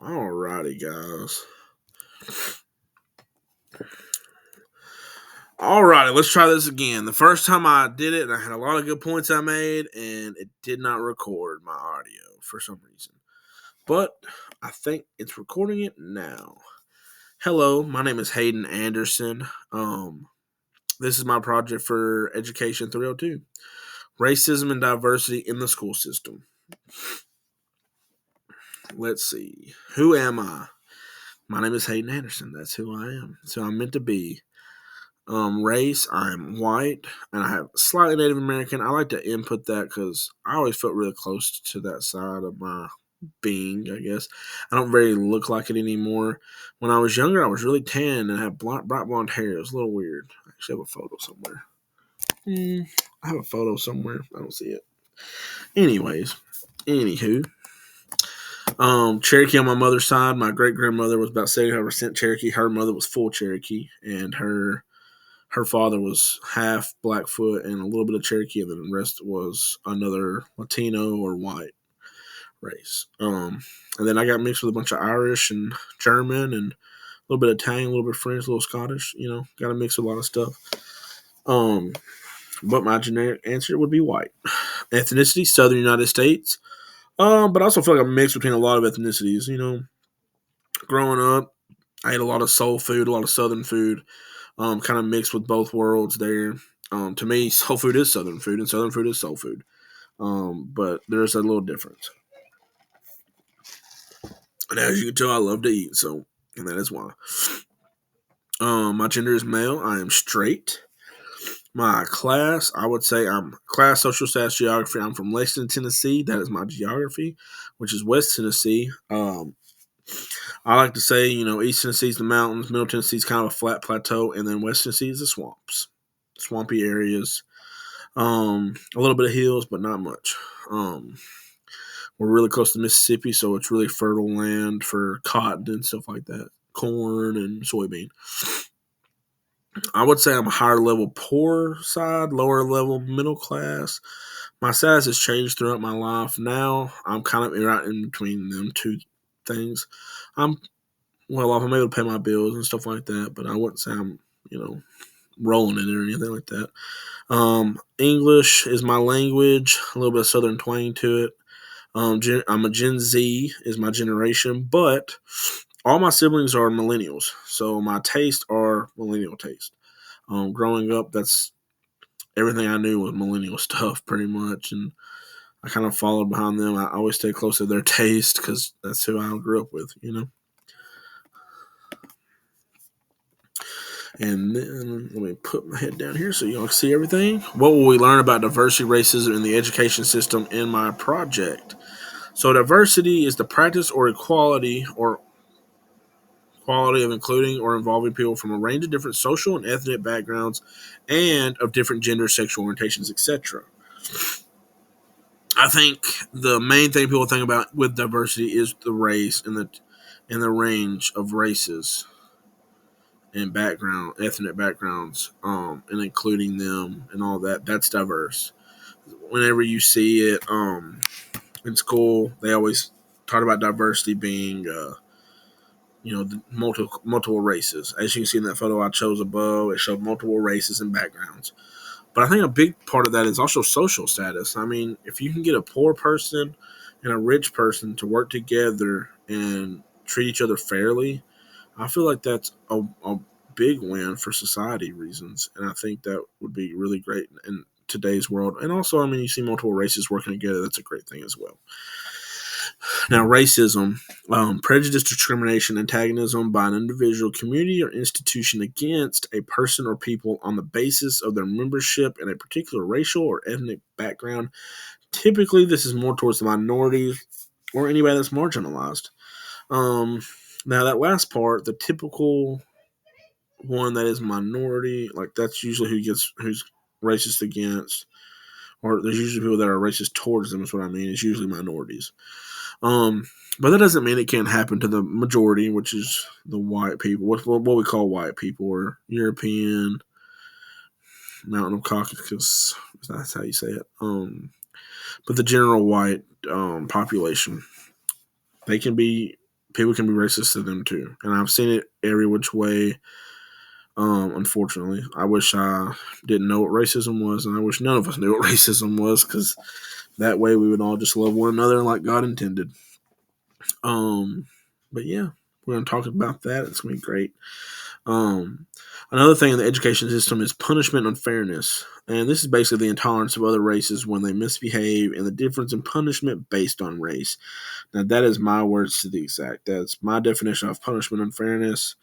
Alrighty, guys. Alrighty, let's try this again. The first time I did it, I had a lot of good points I made, and it did not record my audio for some reason. But I think it's recording it now. Hello, my name is Hayden Anderson. This is my project for Education 302. Racism and diversity in the school system. Let's see. Who am I? My name is Hayden Anderson. That's who I am. So I'm meant to be. Race, I'm white, and I have slightly Native American. I like to input that because I always felt really close to that side of my being, I guess. I don't very look like it anymore. When I was younger, I was really tan and had bright blonde hair. It was a little weird. I actually have a photo somewhere. I have a photo somewhere. I don't see it. Anyways, anywho. Cherokee on my mother's side. My great grandmother was about 75% Cherokee. Her mother was full Cherokee, and her father was half Blackfoot and a little bit of Cherokee, and then the rest was another Latino or white race. And then I got mixed with a bunch of Irish and German and a little bit of Italian, a little bit of French, a little Scottish. Got to mix with a lot of stuff. But my generic answer would be white. Ethnicity, Southern United States. But I also feel like I'm mixed between a lot of ethnicities. Growing up, I ate a lot of soul food, a lot of Southern food. Kind of mixed with both worlds there. To me, soul food is Southern food, and Southern food is soul food. But there's a little difference. And as you can tell, I love to eat, and that is why. My gender is male. I am straight. My class, I would say I'm class social status geography. I'm from Lexington, Tennessee. That is my geography, which is West Tennessee. I like to say, East Tennessee is the mountains, Middle Tennessee is kind of a flat plateau, and then West Tennessee is the swamps, swampy areas. A little bit of hills, but not much. We're really close to Mississippi, so it's really fertile land for cotton and stuff like that, corn and soybean. I would say I'm a higher level poor side, lower level middle class. My status has changed throughout my life. Now I'm kind of right in between them two things. I'm well off. I'm able to pay my bills and stuff like that, but I wouldn't say I'm, rolling in it or anything like that. English is my language, a little bit of Southern twang to it. I'm a Gen Z is my generation, but all my siblings are millennials, so my tastes are millennial taste. Growing up, that's everything I knew was millennial stuff, pretty much, and I kind of followed behind them. I always stay close to their taste because that's who I grew up with. And then let me put my head down here so y'all can see everything. What will we learn about diversity, racism in the education system in my project? So diversity is the practice or equality or quality of including or involving people from a range of different social and ethnic backgrounds and of different genders, sexual orientations, etc. I think the main thing people think about with diversity is the race and the range of races and ethnic backgrounds, and including them and all that. That's diverse. Whenever you see it in school, they always talk about diversity being, the multiple races. As you can see in that photo I chose above, it showed multiple races and backgrounds. But I think a big part of that is also social status. I mean, if you can get a poor person and a rich person to work together and treat each other fairly, I feel like that's a big win for society reasons. And I think that would be really great in today's world. And also, I mean, you see multiple races working together. That's a great thing as well. Now, racism, prejudice, discrimination, antagonism by an individual, community, or institution against a person or people on the basis of their membership in a particular racial or ethnic background. Typically, this is more towards the minorities or anybody that's marginalized. Now, that last part, the typical one that is minority, like that's usually who's racist against, or there's usually people that are racist towards them. Is what I mean. It's usually minorities. But that doesn't mean it can't happen to the majority, which is the white people, what we call white people, or European, Mountain of Caucasus. That's how you say it. But the general white population, they can be people can be racist to them too. And I've seen it every which way. Unfortunately, I wish I didn't know what racism was, and I wish none of us knew what racism was, because that way we would all just love one another like God intended. Um, but yeah, we're gonna talk about that. It's gonna be great. Um, Another thing in the education system is punishment unfairness, and this is basically the intolerance of other races when they misbehave, and the difference in punishment based on race. Now, that is my words to the exact. That's my definition of punishment unfairness.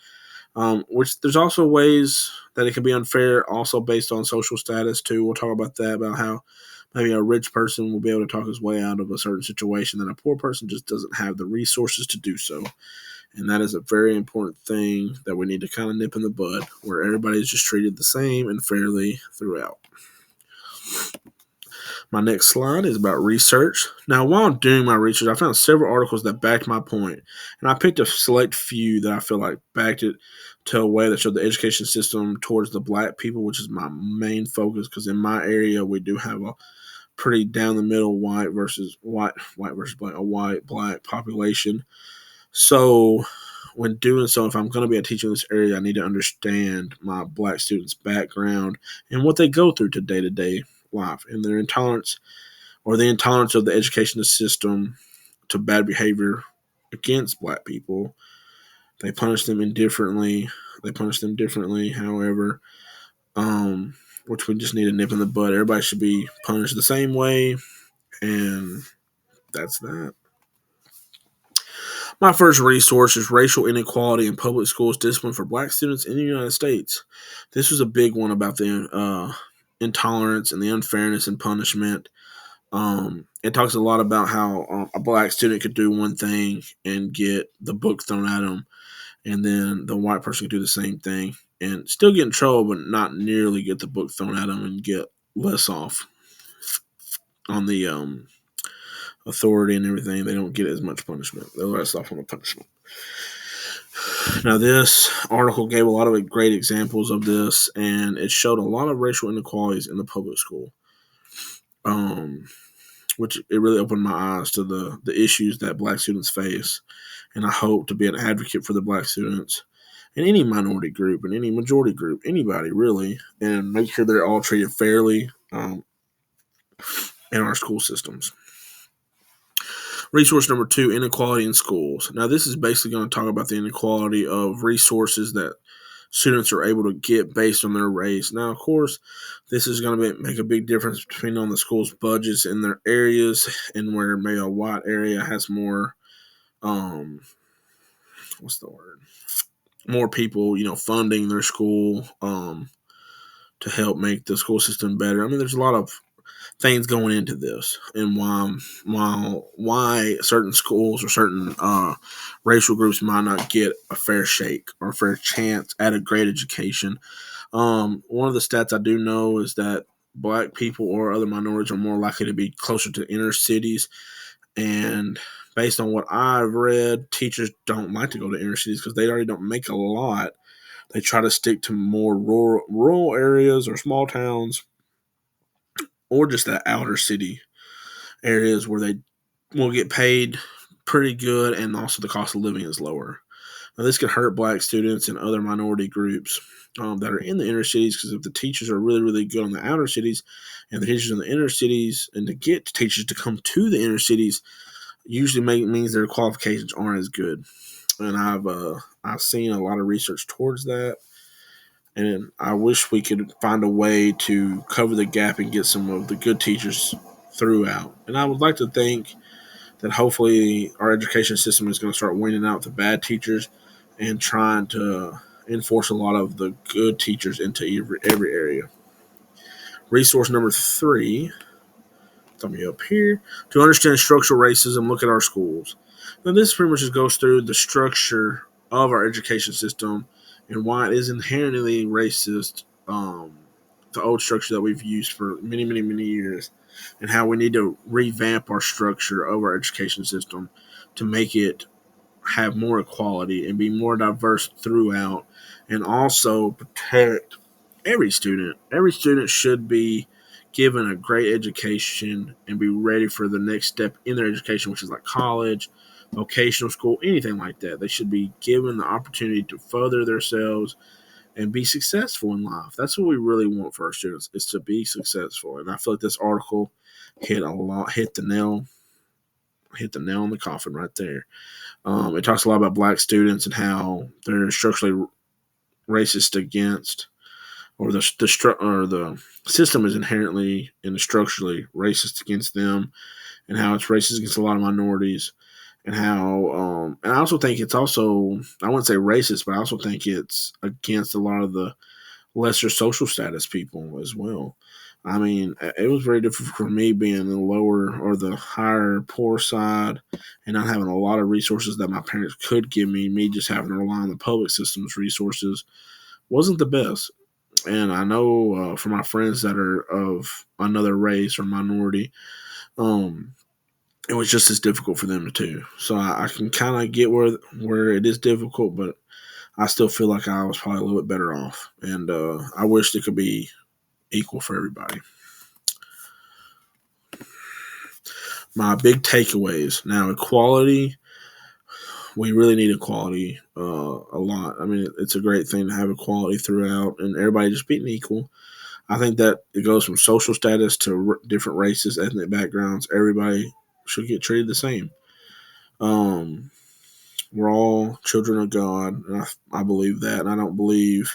Which there's also ways that it can be unfair, also based on social status too. We'll talk about that, about how maybe a rich person will be able to talk his way out of a certain situation that a poor person just doesn't have the resources to do so. And that is a very important thing that we need to kind of nip in the bud, where everybody is just treated the same and fairly throughout. My next slide is about research. Now, while doing my research, I found several articles that backed my point, and I picked a select few that I feel like backed it to a way that showed the education system towards the black people, which is my main focus. Because in my area, we do have a pretty down the middle white versus black, a white black population. So, when doing so, if I'm going to be a teacher in this area, I need to understand my black students' background and what they go through to day life, and their intolerance, or the intolerance of the education system to bad behavior against black people. They punish them indifferently. They punish them differently, however, which we just need to nip in the bud. Everybody should be punished the same way, and that's that. My first resource is Racial Inequality in Public Schools Discipline for Black Students in the United States. This was a big one about the intolerance and the unfairness in punishment. It talks a lot about how a black student could do one thing and get the book thrown at them, and then the white person could do the same thing and still get in trouble, but not nearly get the book thrown at them and get less off on the authority and everything. They don't get as much punishment. They're less off on the punishment. Now, this article gave a lot of great examples of this, and it showed a lot of racial inequalities in the public school. Which it really opened my eyes to the issues that black students face. And I hope to be an advocate for the black students in any minority group, in any majority group, anybody really, and make sure they're all treated fairly in our school systems. Resource number 2, inequality in schools. Now, this is basically going to talk about the inequality of resources that students are able to get based on their race. Now, of course, this is going to make a big difference between on the school's budgets in their areas, and where maybe a white area has more, what's the word? More people, funding their school to help make the school system better. I mean, there's a lot of things going into this, and why certain schools or certain racial groups might not get a fair shake or a fair chance at a great education. One of the stats I do know is that black people or other minorities are more likely to be closer to inner cities, and based on what I've read, teachers don't like to go to inner cities because they already don't make a lot. They try to stick to more rural areas or small towns, or just the outer city areas where they will get paid pretty good, and also the cost of living is lower. Now, this could hurt black students and other minority groups that are in the inner cities, because if the teachers are really, really good on the outer cities and the teachers in the inner cities, and to get teachers to come to the inner cities usually means their qualifications aren't as good. And I've seen a lot of research towards that, and I wish we could find a way to cover the gap and get some of the good teachers throughout. And I would like to think that hopefully our education system is going to start weaning out the bad teachers and trying to enforce a lot of the good teachers into every area. Resource number 3, tell me up here, to understand structural racism, look at our schools. Now, this pretty much just goes through the structure of our education system and why it is inherently racist, the old structure that we've used for many, many, many years, and how we need to revamp our structure of our education system to make it have more equality and be more diverse throughout, and also protect every student. Every student should be given a great education and be ready for the next step in their education, which is like college, vocational school, anything like that. They should be given the opportunity to further themselves and be successful in life. That's what we really want for our students, is to be successful. And I feel like this article hit the nail on the coffin right there. It talks a lot about black students and how they're structurally racist against, or the system is inherently and structurally racist against them, and how it's racist against a lot of minorities, and how and I also think it's also, I wouldn't say racist, but I also think it's against a lot of the lesser social status people as well. I mean, it was very difficult for me being in the lower or the higher poor side and not having a lot of resources that my parents could give me. Me just having to rely on the public system's resources wasn't the best. And I know for my friends that are of another race or minority, um, it was just as difficult for them too. So I can kind of get where it is difficult, but I still feel like I was probably a little bit better off, and I wish it could be equal for everybody. My big takeaways now: equality. We really need equality a lot. I mean, it's a great thing to have equality throughout, and everybody just being equal. I think that it goes from social status to different races, ethnic backgrounds. Everybody should get treated the same. Um, we're all children of God, and I believe that, and I don't believe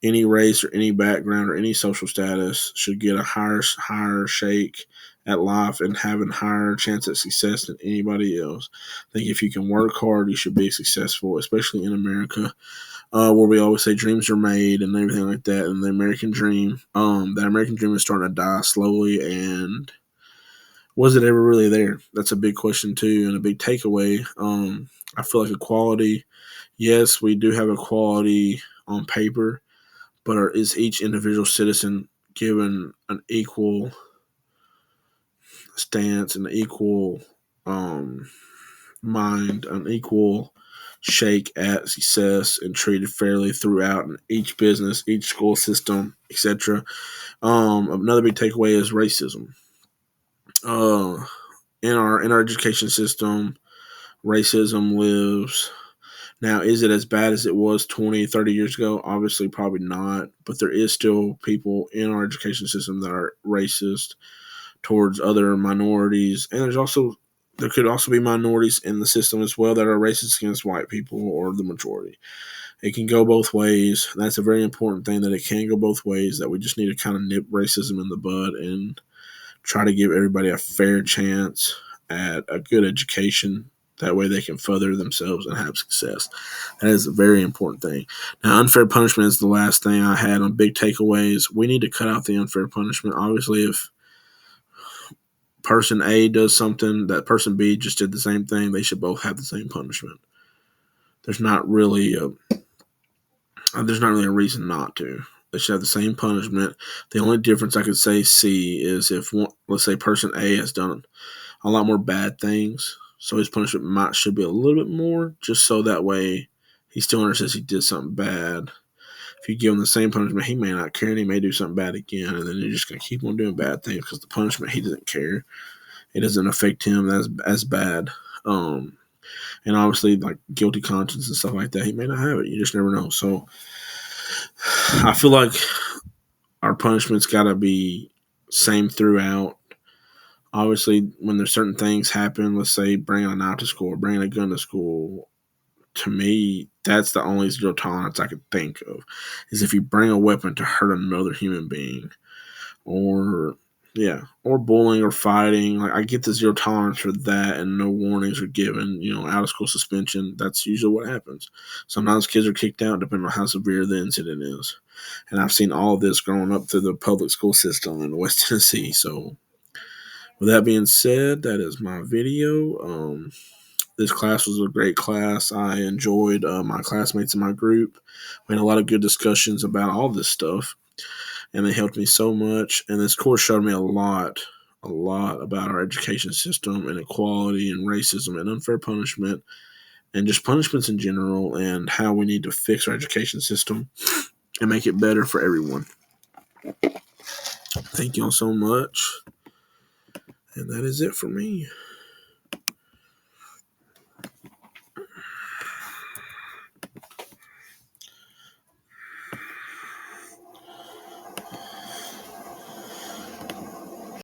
any race or any background or any social status should get a higher shake at life and having higher chance at success than anybody else. I think if you can work hard, you should be successful, especially in America, where we always say dreams are made and everything like that. And the American dream, that American dream is starting to die slowly. And was it ever really there? That's a big question too, and a big takeaway. I feel like equality. Yes, we do have equality on paper, but is each individual citizen given an equal stance, an equal um, mind, an equal shake at success, and treated fairly throughout in each business, each school system, etc. Another big takeaway is racism. Uh, in our education system, racism lives. Now, is it as bad as it was 20, 30 years ago? Obviously, probably not. But there is still people in our education system that are racist towards other minorities. And there could also be minorities in the system as well that are racist against white people or the majority. It can go both ways. That's a very important thing, that it can go both ways, that we just need to kind of nip racism in the bud and try to give everybody a fair chance at a good education. That way they can further themselves and have success. That is a very important thing. Now, unfair punishment is the last thing I had on big takeaways. We need to cut out the unfair punishment. Obviously, if person A does something that person B just did the same thing, they should both have the same punishment. There's not really a reason not to. They should have the same punishment. The only difference I could see is if let's say person A has done a lot more bad things, so his punishment should be a little bit more, just so that way he still understands he did something bad. If you give him the same punishment, he may not care, and he may do something bad again, and then you're just going to keep on doing bad things because the punishment, he doesn't care. It doesn't affect him as bad. And obviously, like guilty conscience and stuff like that, he may not have it. You just never know. So I feel like our punishment's got to be same throughout. Obviously, when there's certain things happen, let's say bringing a knife to school or bringing a gun to school, to me, that's the only zero tolerance I could think of, is if you bring a weapon to hurt another human being, or or bullying or fighting. Like, I get the zero tolerance for that, and no warnings are given. Out of school suspension. That's usually what happens. Sometimes kids are kicked out, depending on how severe the incident is. And I've seen all of this growing up through the public school system in West Tennessee. So, with that being said, that is my video. This class was a great class. I enjoyed my classmates in my group. We had a lot of good discussions about all this stuff, and they helped me so much. And this course showed me a lot about our education system and equality and racism and unfair punishment and just punishments in general, and how we need to fix our education system and make it better for everyone. Thank you all so much. And that is it for me.